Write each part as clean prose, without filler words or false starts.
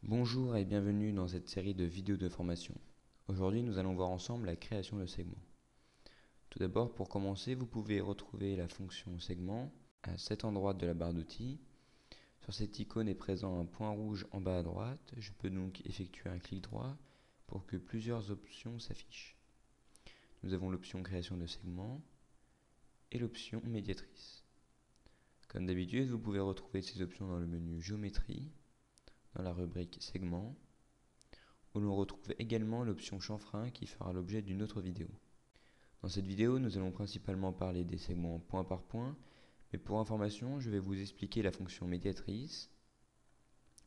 Bonjour et bienvenue dans cette série de vidéos de formation. Aujourd'hui, nous allons voir ensemble la création de segments. Tout d'abord, pour commencer, vous pouvez retrouver la fonction segment à cet endroit de la barre d'outils. Sur cette icône est présent un point rouge en bas à droite. Je peux donc effectuer un clic droit pour que plusieurs options s'affichent. Nous avons l'option création de segments et l'option médiatrice. Comme d'habitude, vous pouvez retrouver ces options dans le menu géométrie, dans la rubrique segments, où l'on retrouve également l'option chanfrein qui fera l'objet d'une autre vidéo. Dans cette vidéo, nous allons principalement parler des segments point par point, mais pour information, je vais vous expliquer la fonction médiatrice.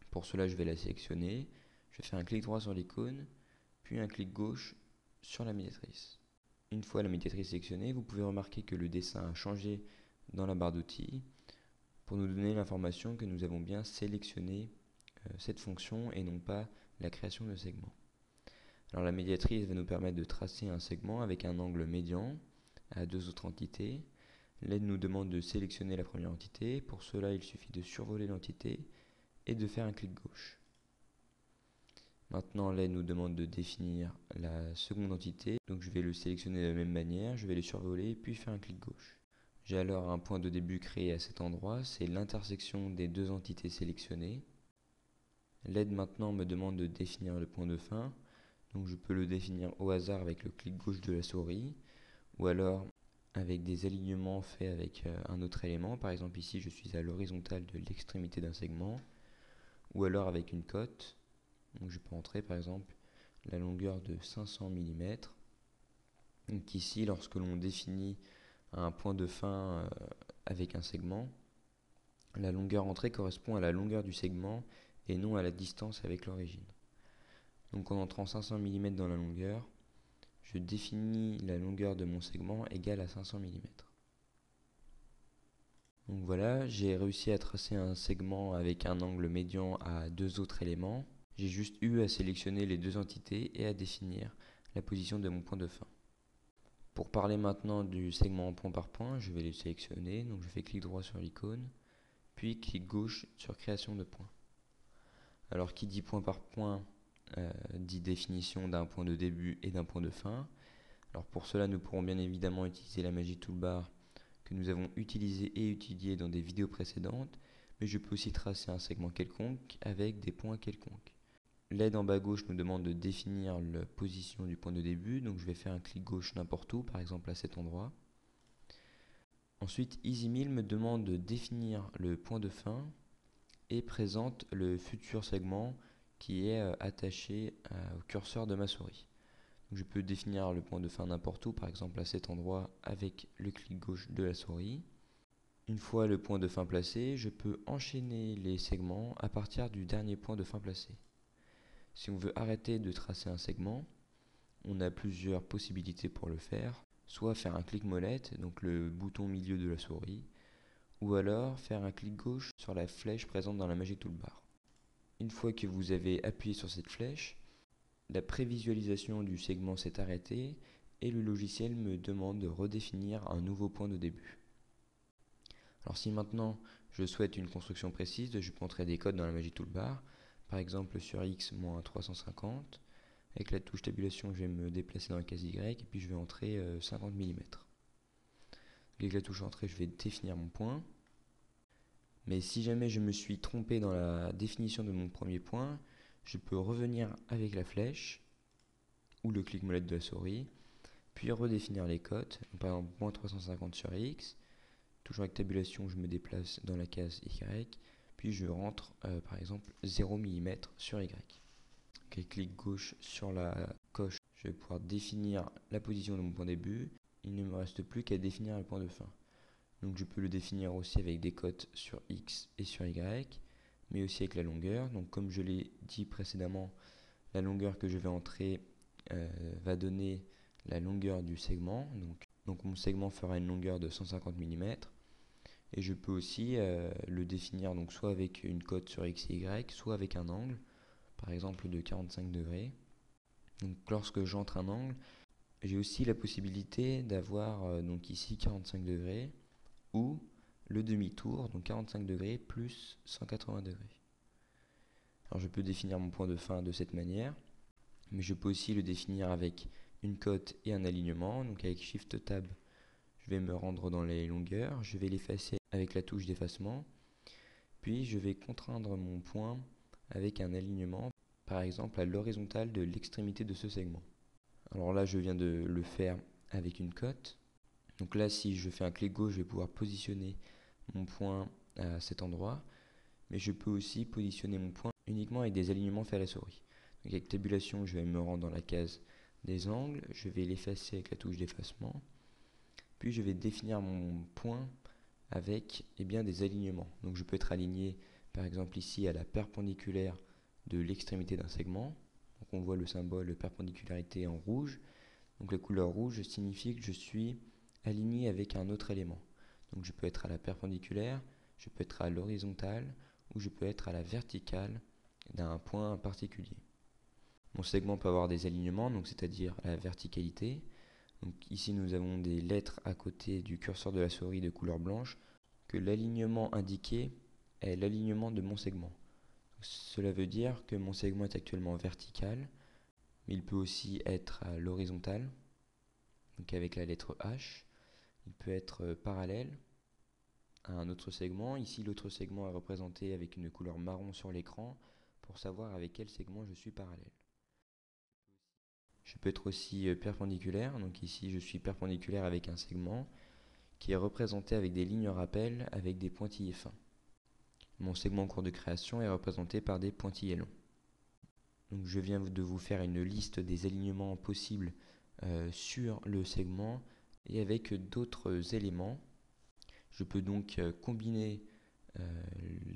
Pour cela, je vais la sélectionner, je vais faire un clic droit sur l'icône, puis un clic gauche sur la médiatrice. Une fois la médiatrice sélectionnée, vous pouvez remarquer que le dessin a changé dans la barre d'outils pour nous donner l'information que nous avons bien sélectionné cette fonction et non pas la création de segments. Alors la médiatrice va nous permettre de tracer un segment avec un angle médian à deux autres entités. L'aide nous demande de sélectionner la première entité. Pour cela, il suffit de survoler l'entité et de faire un clic gauche. Maintenant, l'aide nous demande de définir la seconde entité. Donc je vais le sélectionner de la même manière, je vais le survoler puis faire un clic gauche. J'ai alors un point de début créé à cet endroit, c'est l'intersection des deux entités sélectionnées. L'aide maintenant me demande de définir le point de fin. Donc je peux le définir au hasard avec le clic gauche de la souris, ou alors avec des alignements faits avec un autre élément. Par exemple ici je suis à l'horizontale de l'extrémité d'un segment, ou alors avec une cote. Donc je peux entrer par exemple la longueur de 500 mm. Donc ici lorsque l'on définit un point de fin avec un segment, la longueur entrée correspond à la longueur du segment et non à la distance avec l'origine. Donc en entrant 500 mm dans la longueur, je définis la longueur de mon segment égale à 500 mm. Donc voilà, j'ai réussi à tracer un segment avec un angle médian à deux autres éléments. J'ai juste eu à sélectionner les deux entités et à définir la position de mon point de fin. Pour parler maintenant du segment point par point, je vais le sélectionner. Donc je fais clic droit sur l'icône, puis clic gauche sur création de point. Alors qui dit point par point dit définition d'un point de début et d'un point de fin. Alors pour cela, nous pourrons bien évidemment utiliser la Magic Toolbar que nous avons utilisée et étudiée dans des vidéos précédentes, mais je peux aussi tracer un segment quelconque avec des points quelconques. L'aide en bas à gauche nous demande de définir la position du point de début, donc je vais faire un clic gauche n'importe où, par exemple à cet endroit. Ensuite, EasyMill me demande de définir le point de fin et présente le futur segment qui est attaché au curseur de ma souris. Donc je peux définir le point de fin n'importe où, par exemple à cet endroit avec le clic gauche de la souris. Une fois le point de fin placé, je peux enchaîner les segments à partir du dernier point de fin placé. Si on veut arrêter de tracer un segment, on a plusieurs possibilités pour le faire. Soit faire un clic molette, donc le bouton milieu de la souris, ou alors faire un clic gauche sur la flèche présente dans la Magic Toolbar. Une fois que vous avez appuyé sur cette flèche, la prévisualisation du segment s'est arrêtée et le logiciel me demande de redéfinir un nouveau point de début. Alors si maintenant je souhaite une construction précise, je peux entrer des codes dans la Magic Toolbar, par exemple sur X-350. Avec la touche tabulation, je vais me déplacer dans la case Y et puis je vais entrer 50 mm. Avec la touche entrée, je vais définir mon point. Mais si jamais je me suis trompé dans la définition de mon premier point, je peux revenir avec la flèche ou le clic molette de la souris, puis redéfinir les cotes. Par exemple, moins 350 sur X. Toujours avec tabulation, je me déplace dans la case Y, puis je rentre par exemple 0 mm sur Y. Avec clic gauche sur la coche, je vais pouvoir définir la position de mon point de début. Il ne me reste plus qu'à définir le point de fin. Donc je peux le définir aussi avec des cotes sur X et sur Y, mais aussi avec la longueur. Donc comme je l'ai dit précédemment, la longueur que je vais entrer va donner la longueur du segment. Donc mon segment fera une longueur de 150 mm. Et je peux aussi le définir donc soit avec une cote sur X et Y, soit avec un angle, par exemple de 45 degrés. Donc lorsque j'entre un angle, j'ai aussi la possibilité d'avoir donc ici 45 degrés ou le demi-tour, donc 45 degrés plus 180 degrés. Alors je peux définir mon point de fin de cette manière, mais je peux aussi le définir avec une cote et un alignement. Donc avec Shift Tab, je vais me rendre dans les longueurs, je vais l'effacer avec la touche d'effacement, puis je vais contraindre mon point avec un alignement, par exemple à l'horizontale de l'extrémité de ce segment. Alors là, je viens de le faire avec une cote. Donc là, si je fais un clic gauche, je vais pouvoir positionner mon point à cet endroit, mais je peux aussi positionner mon point uniquement avec des alignements faits à la souris. Donc avec tabulation, je vais me rendre dans la case des angles, je vais l'effacer avec la touche d'effacement, puis je vais définir mon point avec des alignements. Donc je peux être aligné par exemple ici à la perpendiculaire de l'extrémité d'un segment. Donc on voit le symbole perpendicularité en rouge. Donc la couleur rouge signifie que je suis aligné avec un autre élément. Donc je peux être à la perpendiculaire, je peux être à l'horizontale ou je peux être à la verticale d'un point particulier. Mon segment peut avoir des alignements, donc c'est-à-dire la verticalité. Donc ici nous avons des lettres à côté du curseur de la souris de couleur blanche, que l'alignement indiqué est l'alignement de mon segment. Donc, cela veut dire que mon segment est actuellement vertical, mais il peut aussi être à l'horizontale, donc avec la lettre H. Il peut être parallèle à un autre segment. Ici, l'autre segment est représenté avec une couleur marron sur l'écran pour savoir avec quel segment je suis parallèle. Je peux être aussi perpendiculaire. Donc ici, je suis perpendiculaire avec un segment qui est représenté avec des lignes rappel avec des pointillés fins. Mon segment en cours de création est représenté par des pointillés longs. Donc je viens de vous faire une liste des alignements possibles sur le segment et avec d'autres éléments. Je peux donc combiner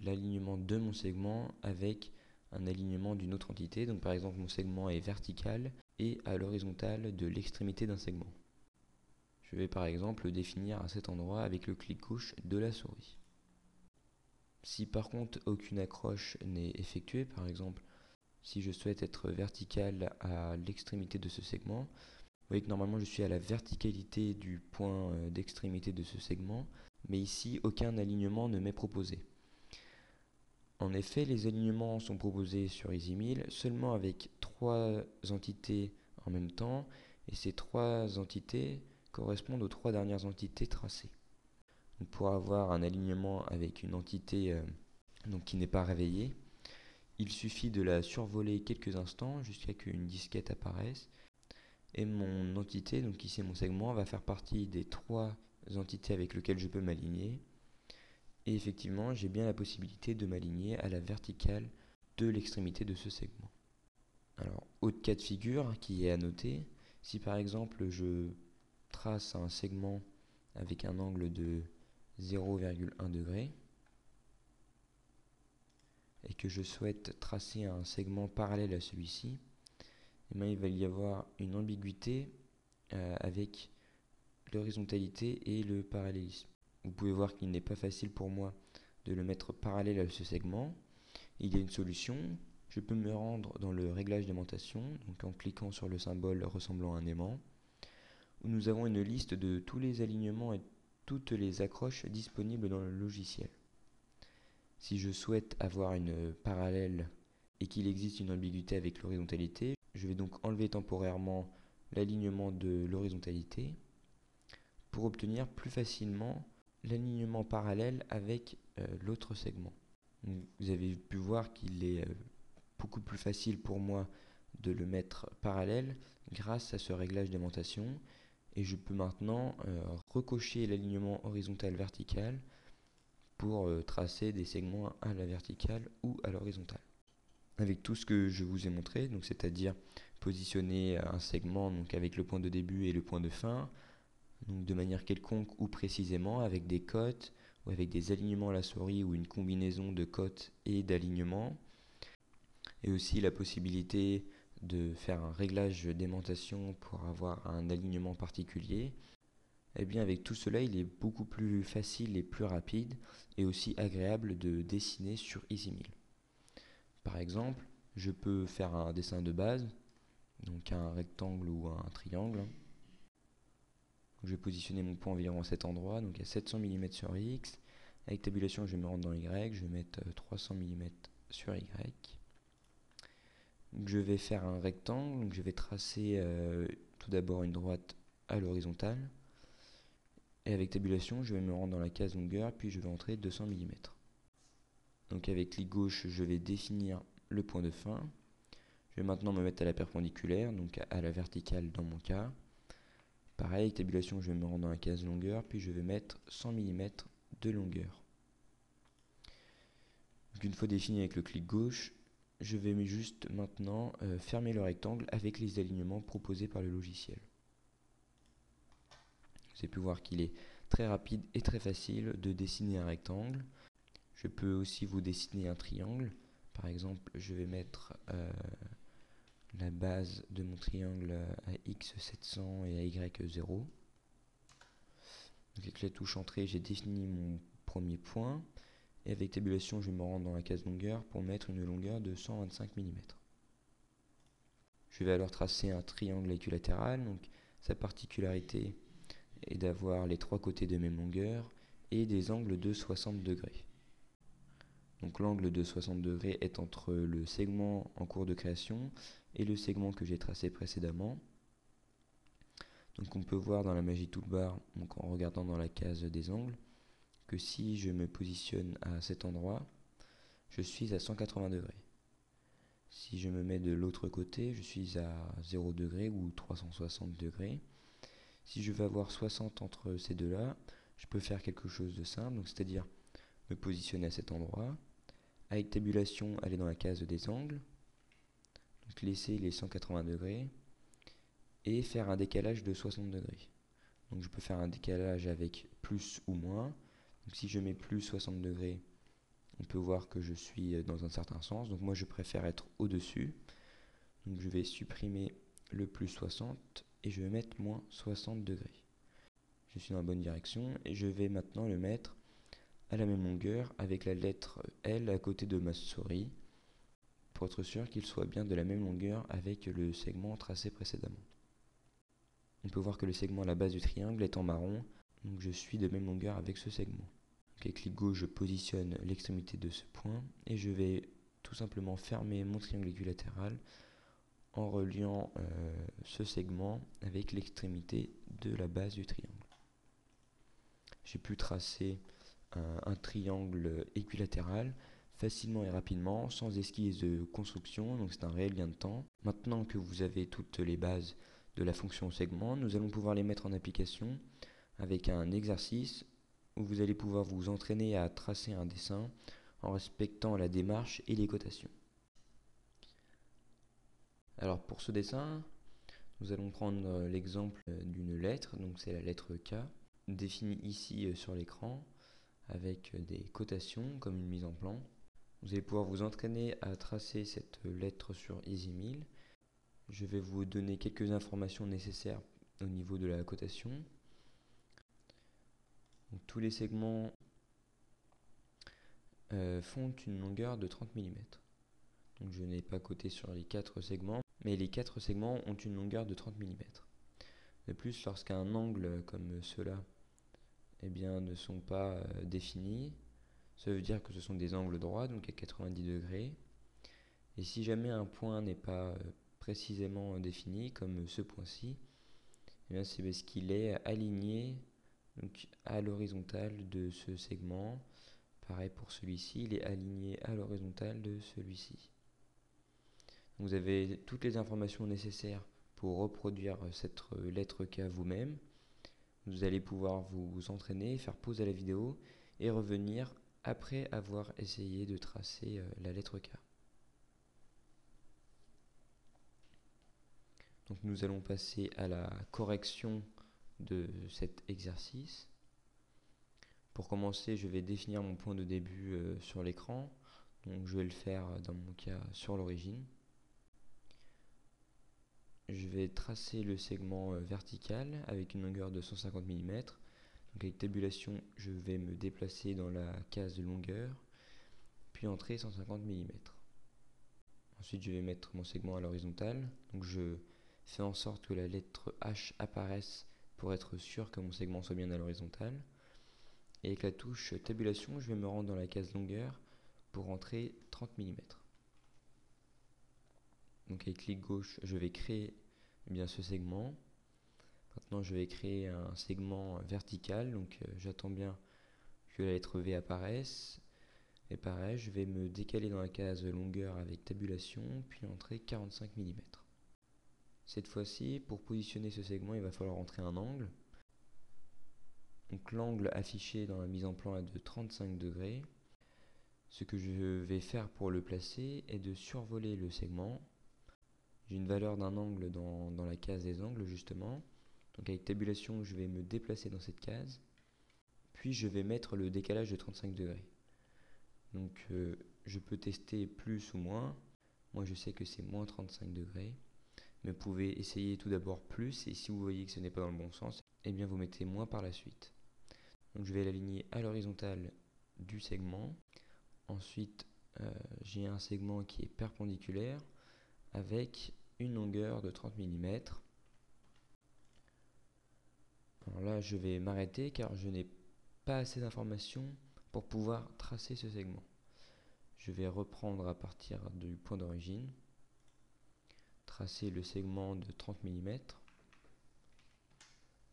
l'alignement de mon segment avec un alignement d'une autre entité. Donc par exemple mon segment est vertical et à l'horizontale de l'extrémité d'un segment. Je vais par exemple le définir à cet endroit avec le clic gauche de la souris. Si par contre aucune accroche n'est effectuée, par exemple si je souhaite être vertical à l'extrémité de ce segment, vous voyez que normalement je suis à la verticalité du point d'extrémité de ce segment, mais ici aucun alignement ne m'est proposé. En effet, les alignements sont proposés sur EasyMill seulement avec 3 entités en même temps, et ces 3 entités correspondent aux 3 dernières entités tracées. Donc pour avoir un alignement avec une entité qui n'est pas réveillée, il suffit de la survoler quelques instants jusqu'à ce qu'une disquette apparaisse. Et mon entité, donc ici mon segment, va faire partie des 3 entités avec lesquelles je peux m'aligner. Et effectivement, j'ai bien la possibilité de m'aligner à la verticale de l'extrémité de ce segment. Alors, autre cas de figure qui est à noter, si par exemple je trace un segment avec un angle de 0,1 degré et que je souhaite tracer un segment parallèle à celui-ci, il va y avoir une ambiguïté avec l'horizontalité et le parallélisme. Vous pouvez voir qu'il n'est pas facile pour moi de le mettre parallèle à ce segment. Il y a une solution. Je peux me rendre dans le réglage d'aimantation, donc en cliquant sur le symbole ressemblant à un aimant, où nous avons une liste de tous les alignements et toutes les accroches disponibles dans le logiciel. Si je souhaite avoir une parallèle et qu'il existe une ambiguïté avec l'horizontalité, je vais donc enlever temporairement l'alignement de l'horizontalité pour obtenir plus facilement l'alignement parallèle avec l'autre segment. Donc, vous avez pu voir qu'il est beaucoup plus facile pour moi de le mettre parallèle grâce à ce réglage d'aimantation, et je peux maintenant recocher l'alignement horizontal vertical pour tracer des segments à la verticale ou à l'horizontale. Avec tout ce que je vous ai montré, donc c'est-à-dire positionner un segment donc avec le point de début et le point de fin, donc de manière quelconque ou précisément avec des cotes ou avec des alignements à la souris ou une combinaison de cotes et d'alignements, et aussi la possibilité de faire un réglage d'aimantation pour avoir un alignement particulier. Et bien avec tout cela, il est beaucoup plus facile et plus rapide et aussi agréable de dessiner sur EasyMill. Par exemple, je peux faire un dessin de base, donc un rectangle ou un triangle. Je vais positionner mon point environ à cet endroit, donc à 700 mm sur X. Avec tabulation, je vais me rendre dans Y, je vais mettre 300 mm sur Y. Donc je vais faire un rectangle, donc je vais tracer tout d'abord une droite à l'horizontale. Et avec tabulation, je vais me rendre dans la case longueur, puis je vais entrer 200 mm. Donc avec clic gauche, je vais définir le point de fin. Je vais maintenant me mettre à la perpendiculaire, donc à la verticale dans mon cas. Pareil, avec tabulation, je vais me rendre dans la case longueur, puis je vais mettre 100 mm de longueur. Donc une fois défini avec le clic gauche, je vais juste maintenant fermer le rectangle avec les alignements proposés par le logiciel. Vous avez pu voir qu'il est très rapide et très facile de dessiner un rectangle. Je peux aussi vous dessiner un triangle. Par exemple, je vais mettre la base de mon triangle à x 700 et à y 0. Donc avec la touche entrée, j'ai défini mon premier point. Et avec tabulation, je vais me rendre dans la case longueur pour mettre une longueur de 125 mm. Je vais alors tracer un triangle équilatéral. Donc sa particularité est d'avoir les trois côtés de même longueur et des angles de 60 degrés. Donc l'angle de 60 degrés est entre le segment en cours de création et le segment que j'ai tracé précédemment. Donc on peut voir dans la Magic Toolbar, donc en regardant dans la case des angles, que si je me positionne à cet endroit, je suis à 180 degrés. Si je me mets de l'autre côté, je suis à 0 degré ou 360 degrés. Si je veux avoir 60 entre ces deux-là, je peux faire quelque chose de simple, c'est-à-dire me positionner à cet endroit. Avec tabulation, aller dans la case des angles, donc laisser les 180 degrés et faire un décalage de 60 degrés. Donc je peux faire un décalage avec plus ou moins. Donc si je mets plus 60 degrés, on peut voir que je suis dans un certain sens. Donc moi je préfère être au-dessus. Donc je vais supprimer le plus 60 et je vais mettre moins 60 degrés. Je suis dans la bonne direction et je vais maintenant le mettre à la même longueur avec la lettre L à côté de ma souris pour être sûr qu'il soit bien de la même longueur avec le segment tracé précédemment. On peut voir que le segment à la base du triangle est en marron, donc je suis de même longueur avec ce segment. Avec clic gauche, je positionne l'extrémité de ce point et je vais tout simplement fermer mon triangle équilatéral en reliant ce segment avec l'extrémité de la base du triangle. J'ai pu tracer un triangle équilatéral facilement et rapidement, sans esquisse de construction, donc c'est un réel gain de temps. Maintenant que vous avez toutes les bases de la fonction segment, nous allons pouvoir les mettre en application avec un exercice où vous allez pouvoir vous entraîner à tracer un dessin en respectant la démarche et les cotations. Alors pour ce dessin, nous allons prendre l'exemple d'une lettre, donc c'est la lettre K, définie ici sur l'écran avec des cotations comme une mise en plan. Vous allez pouvoir vous entraîner à tracer cette lettre sur EasyMill. Je vais vous donner quelques informations nécessaires au niveau de la cotation. Donc, tous les segments font une longueur de 30 mm. Donc je n'ai pas coté sur les 4 segments, mais les 4 segments ont une longueur de 30 mm. De plus, lorsqu'un angle comme cela ne sont pas définis, ça veut dire que ce sont des angles droits, donc à 90 degrés. Et si jamais un point n'est pas précisément défini, comme ce point-ci, c'est parce qu'il est aligné donc, à l'horizontale de ce segment. Pareil pour celui-ci, il est aligné à l'horizontale de celui-ci. Vous avez toutes les informations nécessaires pour reproduire cette lettre K vous-même. Vous allez pouvoir vous entraîner, faire pause à la vidéo et revenir après avoir essayé de tracer la lettre K. Donc nous allons passer à la correction de cet exercice. Pour commencer, je vais définir mon point de début sur l'écran. Donc je vais le faire dans mon cas sur l'origine. Je vais tracer le segment vertical avec une longueur de 150 mm. Donc avec tabulation, je vais me déplacer dans la case de longueur, puis entrer 150 mm. Ensuite, je vais mettre mon segment à l'horizontale. Donc je fais en sorte que la lettre H apparaisse pour être sûr que mon segment soit bien à l'horizontale. Et avec la touche tabulation, je vais me rendre dans la case longueur pour entrer 30 mm. Donc avec clic gauche, je vais créer ce segment. Maintenant, je vais créer un segment vertical. Donc j'attends bien que la lettre V apparaisse. Et pareil, je vais me décaler dans la case longueur avec tabulation, puis entrer 45 mm. Cette fois-ci, pour positionner ce segment, il va falloir entrer un angle. Donc l'angle affiché dans la mise en plan est de 35 degrés. Ce que je vais faire pour le placer est de survoler le segment. J'ai une valeur d'un angle dans la case des angles justement. Donc avec tabulation, je vais me déplacer dans cette case. Puis je vais mettre le décalage de 35 degrés. Donc je peux tester plus ou moins. Moi je sais que c'est moins 35 degrés. Mais vous pouvez essayer tout d'abord plus, et si vous voyez que ce n'est pas dans le bon sens, eh bien vous mettez moins par la suite. Donc je vais l'aligner à l'horizontale du segment. Ensuite, j'ai un segment qui est perpendiculaire avec une longueur de 30 mm. Alors là, je vais m'arrêter car je n'ai pas assez d'informations pour pouvoir tracer ce segment. Je vais reprendre à partir du point d'origine, tracer le segment de 30 mm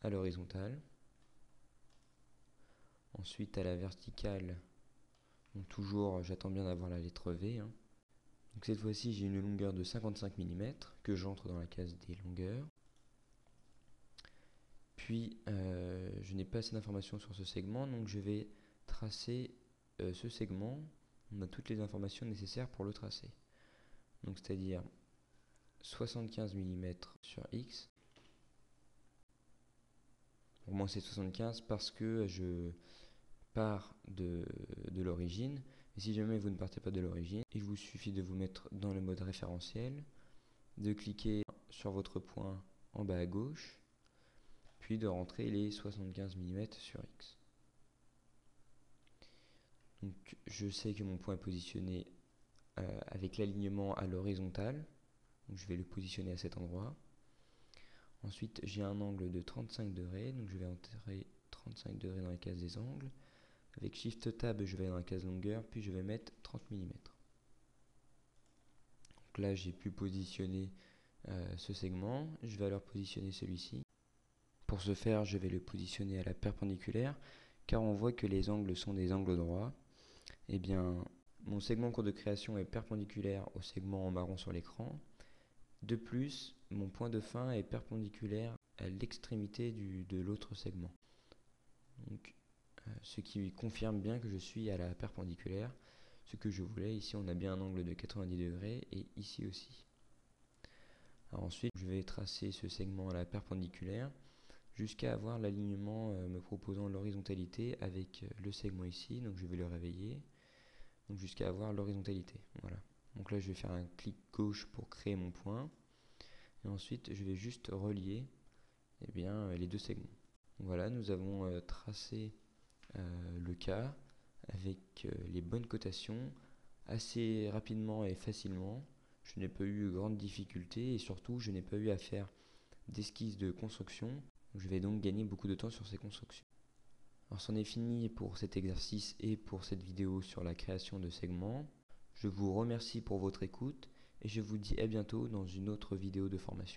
à l'horizontale. Ensuite, à la verticale, donc toujours, j'attends bien d'avoir la lettre V. Donc cette fois-ci, j'ai une longueur de 55 mm que j'entre dans la case des longueurs. Puis, je n'ai pas assez d'informations sur ce segment, donc je vais tracer ce segment. On a toutes les informations nécessaires pour le tracer. Donc c'est-à-dire 75 mm sur X. Pour moi, c'est 75 parce que je pars de l'origine. Et si jamais vous ne partez pas de l'origine, il vous suffit de vous mettre dans le mode référentiel, de cliquer sur votre point en bas à gauche, puis de rentrer les 75 mm sur X. Donc je sais que mon point est positionné avec l'alignement à l'horizontale, donc je vais le positionner à cet endroit. Ensuite j'ai un angle de 35 degrés, donc je vais entrer 35 degrés dans la case des angles. Avec Shift Tab, je vais dans la case longueur, puis je vais mettre 30 mm. Donc là, j'ai pu positionner ce segment. Je vais alors positionner celui-ci. Pour ce faire, je vais le positionner à la perpendiculaire, car on voit que les angles sont des angles droits. Eh bien, mon segment en cours de création est perpendiculaire au segment en marron sur l'écran. De plus, mon point de fin est perpendiculaire à l'extrémité de l'autre segment. Donc, ce qui confirme bien que je suis à la perpendiculaire, ce que je voulais. Ici on a bien un angle de 90 degrés et ici aussi. Alors ensuite je vais tracer ce segment à la perpendiculaire jusqu'à avoir l'alignement me proposant l'horizontalité avec le segment ici, donc je vais le réveiller, donc jusqu'à avoir l'horizontalité. Voilà. Donc là je vais faire un clic gauche pour créer mon point et ensuite je vais juste relier les deux segments. Donc voilà, nous avons tracé le cas avec les bonnes cotations assez rapidement et facilement. Je n'ai pas eu grande difficulté et surtout je n'ai pas eu à faire d'esquisse de construction. Je vais donc gagner beaucoup de temps sur ces constructions. Alors c'en est fini pour cet exercice et pour cette vidéo sur la création de segments. Je vous remercie pour votre écoute et je vous dis à bientôt dans une autre vidéo de formation.